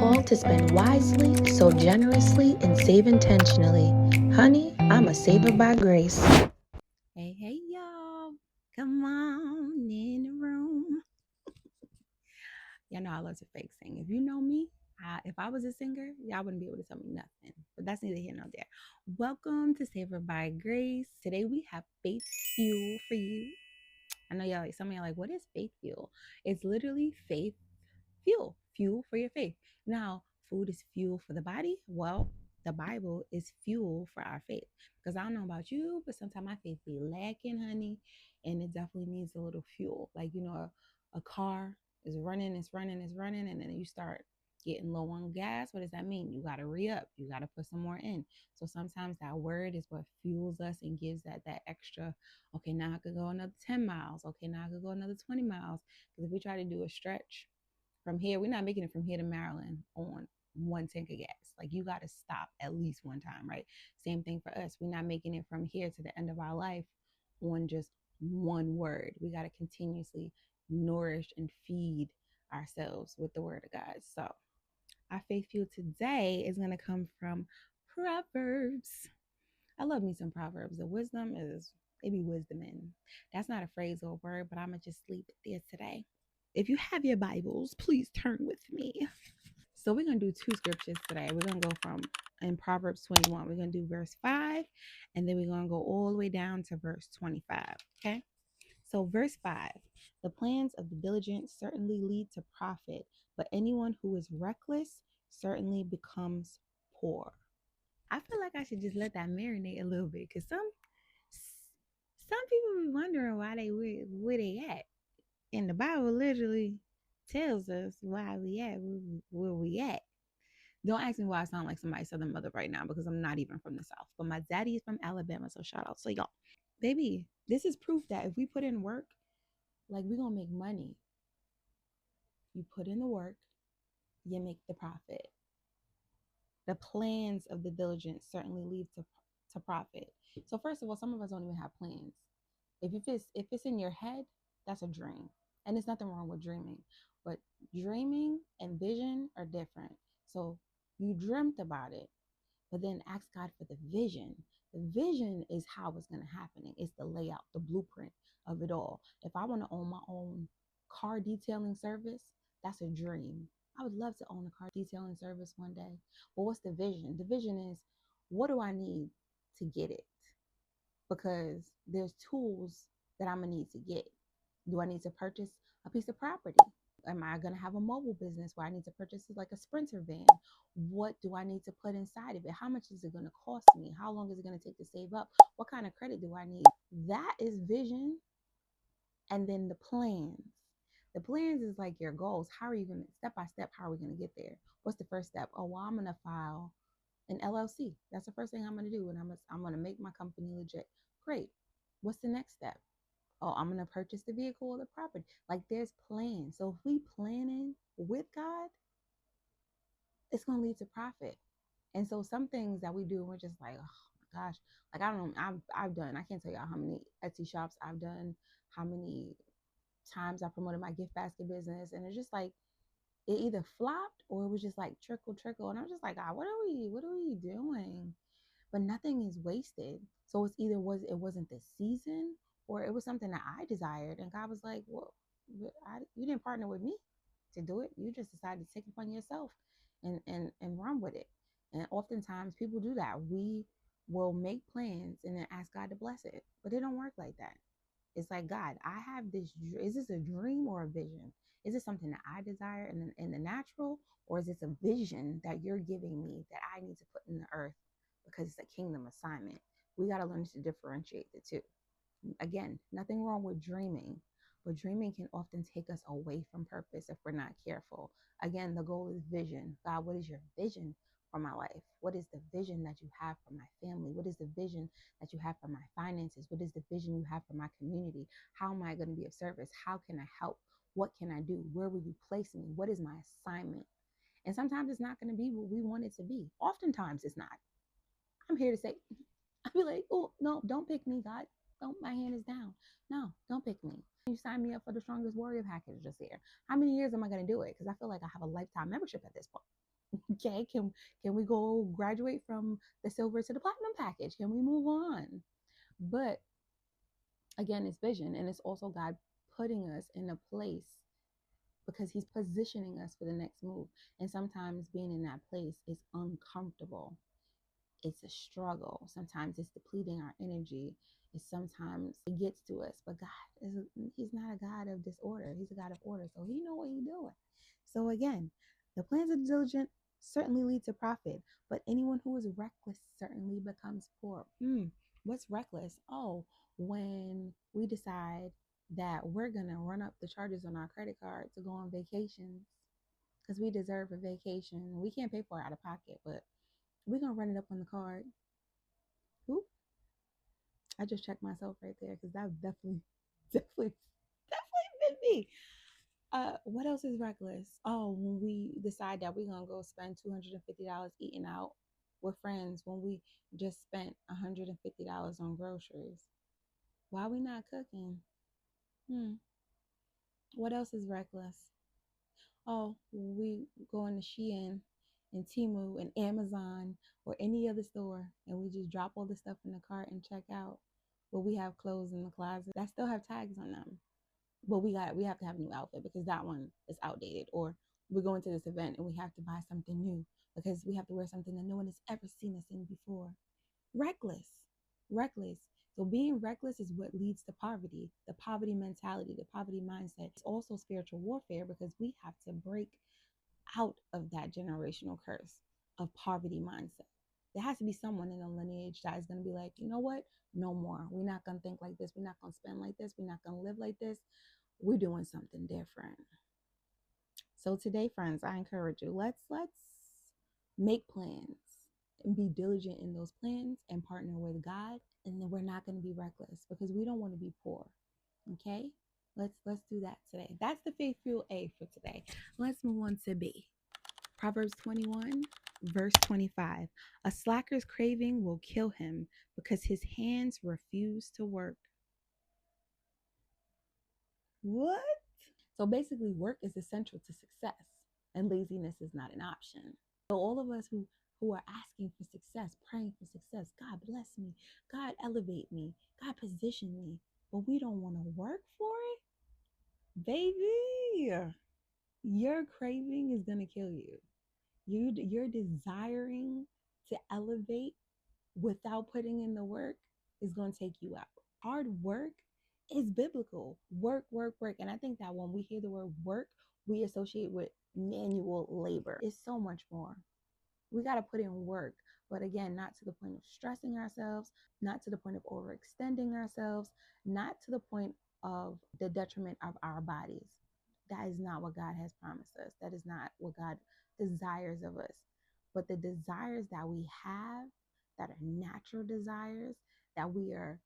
called to spend wisely, sow generously, and save intentionally. Honey, I'm a saver by grace. Hey, y'all. Come on in the room. Y'all know I love to fake sing. If you know me, if I was a singer, y'all wouldn't be able to tell me nothing. But that's neither here nor there. Welcome to Savor by Grace. Today we have faith fuel for you. I know y'all, some of y'all like, what is faith fuel? It's literally faith fuel for your faith. Now, food is fuel for the body. Well, the Bible is fuel for our faith. Because I don't know about you, but sometimes my faith be lacking, honey, and it definitely needs a little fuel. Like, a car is running, it's running, and then you start getting low on gas. What does that mean? You got to re-up. You got to put some more in. So sometimes that word is what fuels us and gives that extra, okay, now I could go another 10 miles. Okay, now I could go another 20 miles. Because if we try to do a stretch, from here, we're not making it from here to Maryland on one tank of gas. Like, you got to stop at least one time, right? Same thing for us. We're not making it from here to the end of our life on just one word. We got to continuously nourish and feed ourselves with the word of God. So our faith fuel today is going to come from Proverbs. I love me some Proverbs. The wisdom is, it be wisdom in. That's not a phrase or a word, but I'm going to just leave it there today. If you have your Bibles, please turn with me. So we're going to do two scriptures today. We're going to go from in Proverbs 21. We're going to do verse 5, and then we're going to go all the way down to verse 25. Okay? So verse 5, the plans of the diligent certainly lead to profit, but anyone who is reckless certainly becomes poor. I feel like I should just let that marinate a little bit, because some people be wondering why they where they at. And the Bible literally tells us why we at where we at. Don't ask me why I sound like somebody's Southern mother right now, because I'm not even from the South. But my daddy is from Alabama, so shout out to y'all. Baby, this is proof that if we put in work, like, we're gonna make money. You put in the work, you make the profit. The plans of the diligent certainly lead to profit. So first of all, some of us don't even have plans. If it's in your head, that's a dream. And there's nothing wrong with dreaming. But dreaming and vision are different. So you dreamt about it, but then ask God for the vision. The vision is how it's going to happen. It's the layout, the blueprint of it all. If I want to own my own car detailing service, that's a dream. I would love to own a car detailing service one day. But what's the vision? The vision is, what do I need to get it? Because there's tools that I'm going to need to get. Do I need to purchase a piece of property? Am I going to have a mobile business where I need to purchase like a Sprinter van? What do I need to put inside of it? How much is it going to cost me? How long is it going to take to save up? What kind of credit do I need? That is vision. And then the plans. The plans is like your goals. How are you going to, step by step, how are we going to get there? What's the first step? Oh, well, I'm going to file an LLC. That's the first thing I'm going to do. And I'm going to make my company legit. Great. What's the next step? Oh, I'm going to purchase the vehicle or the property. Like, there's plans. So if we planning with God, it's going to lead to profit. And so some things that we do, we're just like, oh my gosh, like, I don't know, I've done, I can't tell y'all how many Etsy shops I've done, how many times I promoted my gift basket business. And it's just like, it either flopped or it was just like trickle. And I'm just like, God, what are we doing? But nothing is wasted. So it's either it wasn't the season, or it was something that I desired, and God was like, well, you didn't partner with me to do it. You just decided to take it upon yourself and run with it. And oftentimes people do that. We will make plans and then ask God to bless it, but it don't work like that. It's like, God, I have this. Is this a dream or a vision? Is this something that I desire in the natural, or is this a vision that you're giving me that I need to put in the earth because it's a kingdom assignment? We got to learn to differentiate the two. Again, nothing wrong with dreaming, but dreaming can often take us away from purpose if we're not careful. Again, the goal is vision. God, what is your vision for my life? What is the vision that you have for my family? What is the vision that you have for my finances? What is the vision you have for my community? How am I going to be of service? How can I help? What can I do? Where will you place me? What is my assignment? And sometimes it's not going to be what we want it to be. Oftentimes it's not. I'm here to say, I'll be like, oh, no, don't pick me, God. Don't, my hand is down. No, don't pick me. You signed me up for the strongest warrior package this year. How many years am I going to do it? Because I feel like I have a lifetime membership at this point. Okay, can we go graduate from the silver to the platinum package? Can we move on? But again, it's vision, and it's also God putting us in a place because he's positioning us for the next move. And sometimes being in that place is uncomfortable. It's a struggle. Sometimes it's depleting our energy. It's sometimes it gets to us. But God is he's not a God of disorder. He's a God of order. So he know what he's doing. So again, the plans of the diligent certainly lead to profit, but anyone who is reckless certainly becomes poor. What's reckless? Oh, when we decide that we're gonna run up the charges on our credit card to go on vacations because we deserve a vacation. We can't pay for it out of pocket, but we're gonna run it up on the card. Oop, I just checked myself right there because that definitely, definitely, definitely been me. What else is reckless? Oh, when we decide that we're gonna go spend $250 eating out with friends when we just spent $150 on groceries. Why we not cooking? Hmm. What else is reckless? Oh, when we go into Shein and Temu and Amazon or any other store and we just drop all the stuff in the cart and check out. But we have clothes in the closet that still have tags on them. But we have to have a new outfit because that one is outdated. Or we're going to this event and we have to buy something new because we have to wear something that no one has ever seen us in before. Reckless. Reckless. So being reckless is what leads to poverty, the poverty mentality, the poverty mindset. It's also spiritual warfare because we have to break out of that generational curse of poverty mindset. There has to be someone in the lineage that is going to be like, you know what? No more. We're not going to think like this. We're not going to spend like this. We're not going to live like this. We're doing something different. So today, friends, I encourage you, let's make plans and be diligent in those plans and partner with God. And then we're not going to be reckless because we don't want to be poor. Okay? Let's do that today. That's the faith fuel A for today. Let's move on to B. Proverbs 21, verse 25. A slacker's craving will kill him because his hands refuse to work. What? So basically, work is essential to success, and laziness is not an option. So all of us who are asking for success, praying for success, God bless me, God elevate me, God position me, but we don't want to work for it, baby. Your craving is gonna kill you. You're desiring to elevate without putting in the work is going to take you out. Hard work is biblical. Work, work, work. And I think that when we hear the word work, we associate with manual labor. It's so much more. We got to put in work, but again, not to the point of stressing ourselves, not to the point of overextending ourselves, not to the point of the detriment of our bodies. That is not what God has promised us. That is not what God desires of us. But the desires that we have, that are natural desires, that we are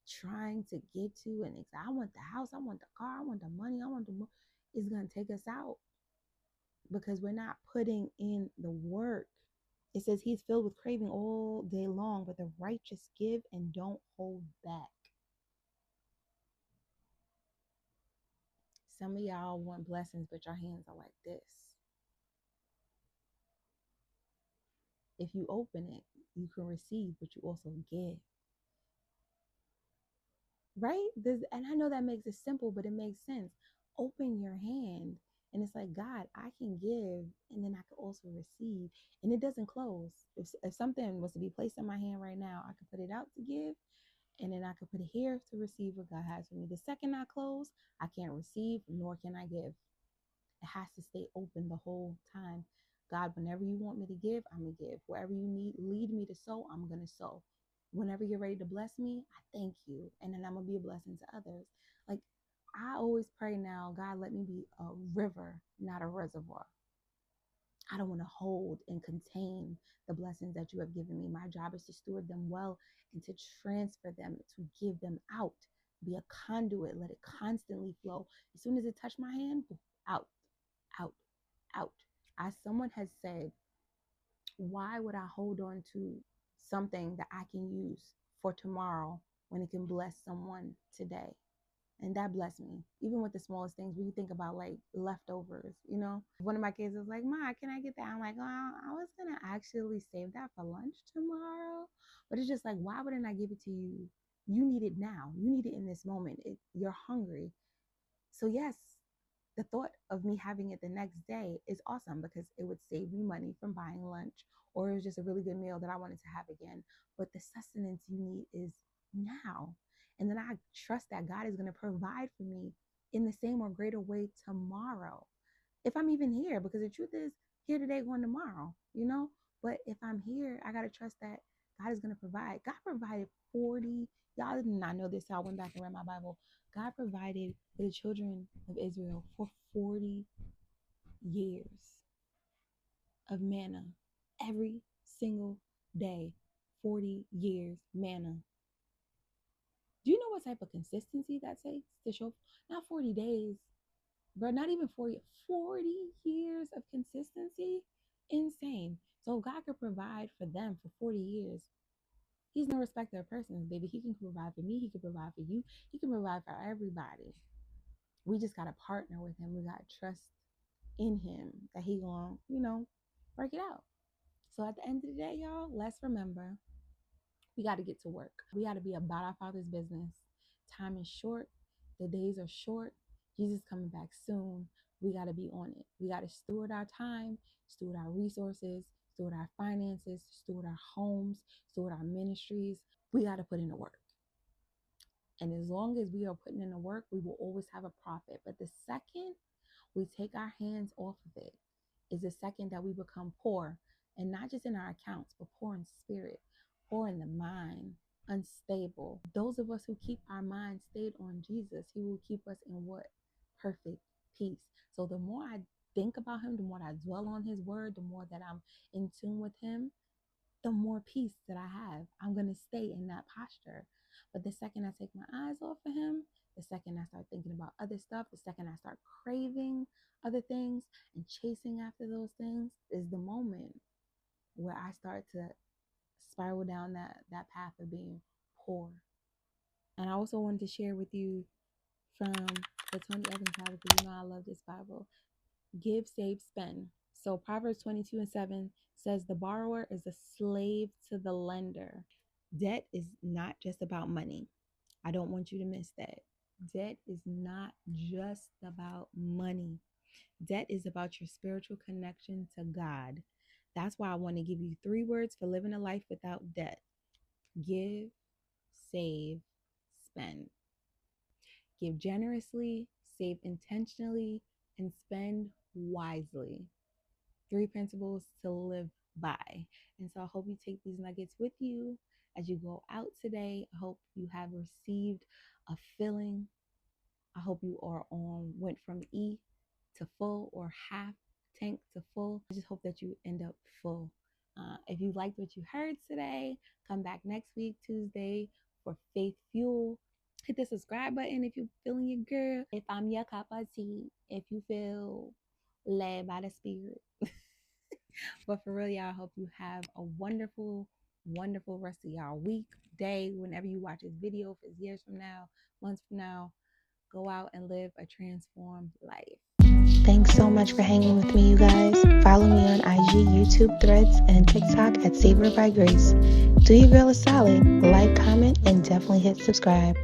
trying to get to, and I want the house, I want the car, I want the money, I want is going to take us out because we're not putting in the work. It says he's filled with craving all day long, but the righteous give and don't hold back. Some of y'all want blessings, but your hands are like this. If you open it, you can receive, but you also give. Right? And I know that makes it simple, but it makes sense. Open your hand, and it's like, God, I can give, and then I can also receive, and it doesn't close. If something was to be placed in my hand right now, I could put it out to give, and then I could put it here to receive what God has for me. The second I close, I can't receive, nor can I give. It has to stay open the whole time. God, whenever you want me to give, I'm going to give. Wherever you lead me to sow, I'm going to sow. Whenever you're ready to bless me, I thank you. And then I'm going to be a blessing to others. Like, I always pray now, God, let me be a river, not a reservoir. I don't want to hold and contain the blessings that you have given me. My job is to steward them well and to transfer them, to give them out, be a conduit, let it constantly flow. As soon as it touched my hand, out, out, out. As someone has said, why would I hold on to something that I can use for tomorrow when it can bless someone today? And that blessed me, even with the smallest things. When you think about like leftovers, one of my kids was like, "Ma, can I get that?" I'm like, "Oh, I was gonna actually save that for lunch tomorrow." But it's just like, why wouldn't I give it to you? You need it now. You need it in this moment. You're hungry. So yes, the thought of me having it the next day is awesome because it would save me money from buying lunch, or it was just a really good meal that I wanted to have again. But the sustenance you need is now. And then I trust that God is going to provide for me in the same or greater way tomorrow. If I'm even here, because the truth is, here today, gone tomorrow. But if I'm here, I got to trust that God is going to provide. God provided 40, y'all did not know this, so I went back and read my Bible. God provided for the children of Israel for 40 years of manna every single day. 40 years manna. Do you know what type of consistency that takes to show? Not 40 days, bro, not even 40 years of consistency. Insane. So God could provide for them for 40 years. He's no respecter of persons, baby. He can provide for me. He can provide for you. He can provide for everybody. We just got to partner with him. We got to trust in him that he gonna, work it out. So at the end of the day, y'all, let's remember, we got to get to work. We got to be about our Father's business. Time is short. The days are short. Jesus coming back soon. We got to be on it. We got to steward our time, steward our resources, steward our finances, steward our homes, steward our ministries. We got to put in the work. And as long as we are putting in the work, we will always have a profit. But the second we take our hands off of it is the second that we become poor, and not just in our accounts, but poor in spirit, poor in the mind, unstable. Those of us who keep our mind stayed on Jesus, he will keep us in what? Perfect peace. So the more I think about him, the more I dwell on his word, the more that I'm in tune with him, the more peace that I have. I'm going to stay in that posture. But the second I take my eyes off of him, the second I start thinking about other stuff, the second I start craving other things and chasing after those things, is the moment where I start to spiral down that path of being poor. And I also wanted to share with you from the Tony Evans Bible, because I love this Bible. Give, save, spend. So Proverbs 22:7 says the borrower is a slave to the lender. Debt is not just about money. I don't want you to miss that. Debt is not just about money. Debt is about your spiritual connection to God. That's why I want to give you 3 words for living a life without debt. Give, save, spend. Give generously, save intentionally, and spend wisely. 3 principles to live by. And so I hope you take these nuggets with you as you go out today. I hope you have received a filling. I hope you went from E to full, or half tank to full. I just hope that you end up full. If you liked what you heard today, come back next week, Tuesday, for Faith Fuel. Hit the subscribe button if you're feeling your girl. If I'm your cup of tea, if you feel led by the Spirit. But for real, y'all, I hope you have a wonderful, wonderful rest of y'all week, day, whenever you watch this video. If it's years from now, months from now, go out and live a transformed life. Thanks so much for hanging with me, you guys. Follow me on IG, YouTube, Threads, and TikTok at Savor by Grace. Do your girl a solid. Like, comment, and definitely hit subscribe.